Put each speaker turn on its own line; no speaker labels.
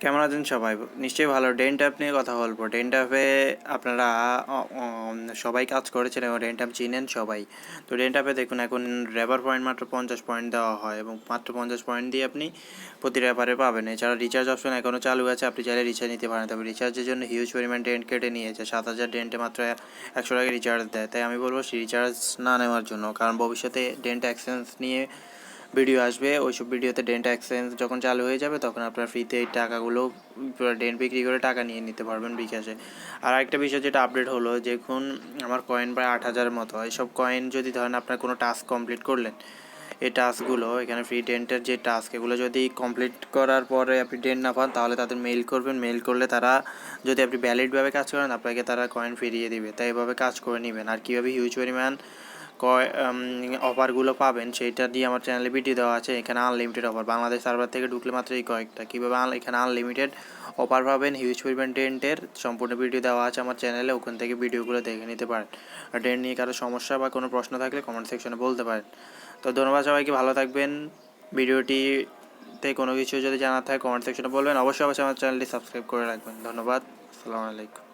কেমন আছেন সবাই? নিশ্চয়ই ভালো। ডেন্ট অ্যাপ নিয়ে কথা বলবো। ডেন্ট অ্যাপে আপনারা সবাই কাজ করেছেন এবং ডেন্ট অ্যাপ চিনেন সবাই। তো ডেন্ট অ্যাপে দেখুন এখন রেফার পয়েন্ট মাত্র 50 পয়েন্ট দেওয়া হয় এবং মাত্র 50 পয়েন্ট দিয়ে আপনি প্রতি রেফারে পাবেন। এছাড়া রিচার্জ অপশন এখনও চালু আছে, আপনি চাইলে রিচার্জ নিতে পারেন। তবে রিচার্জের জন্য হিউজ পরিমাণ ডেন্ট কেটে নিয়েছে। 7000 ডেন্টে মাত্র 100 টাকা রিচার্জ দেয়। তাই আমি বলবো রিচার্জ না নেওয়ার জন্য, কারণ ভবিষ্যতে ডেন্ট এক্সচেঞ্জ নিয়ে ভিডিও আসবে। ওইসব ভিডিওতে ডেন্ট এক্সচেঞ্জ যখন চালু হয়ে যাবে তখন আপনার ফ্রিতে এই টাকাগুলো ডেন্ট বিক্রি করে টাকা নিয়ে নিতে পারবেন বিকাশে। আর একটা বিষয় যেটা আপডেট হলো, দেখুন আমার কয়েন প্রায় 8000 মতো। এইসব কয়েন যদি ধরেন আপনার কোনো টাস্ক কমপ্লিট করলেন, এই টাস্কগুলো এখানে ফ্রি ডেন্টের যে টাস্ক, এগুলো যদি কমপ্লিট করার পরে আপনি ডেন্ট না পান তাহলে তাদের মেইল করবেন। মেইল করলে তারা, যদি আপনি ভ্যালিডভাবে কাজ করেন, আপনাকে তারা কয়েন ফিরিয়ে দিবে। তাই এভাবে কাজ করে নেবেন। আর কীভাবে হিউজ পরিমাণ অফারগুলো পাবেন সেইটা দিয়ে আমার চ্যানেলে ভিডিও দেওয়া আছে। এখানে আনলিমিটেড অফার, বাংলাদেশ সার্ভার থেকে ঢুকলে মাত্র এই কয়েকটা, কীভাবে এখানে আনলিমিটেড অফার পাবেন হিউজ পরিমাণ ডেন্টের সম্পূর্ণ ভিডিও দেওয়া আছে আমার চ্যানেলে। ওখান থেকে ভিডিওগুলো দেখে নিতে পারেন। আর ডেন্ট নিয়ে কারো সমস্যা বা কোনো প্রশ্ন থাকলে কমেন্ট সেকশনে বলতে পারেন। তো ধন্যবাদ সবাইকে, ভালো থাকবেন। ভিডিওটিতে কোনো কিছু যদি জানার থাকে কমেন্ট সেকশনে বলবেন। অবশ্যই আমার চ্যানেলটি সাবস্ক্রাইব করে রাখবেন। ধন্যবাদ। আসসালামু আলাইকুম।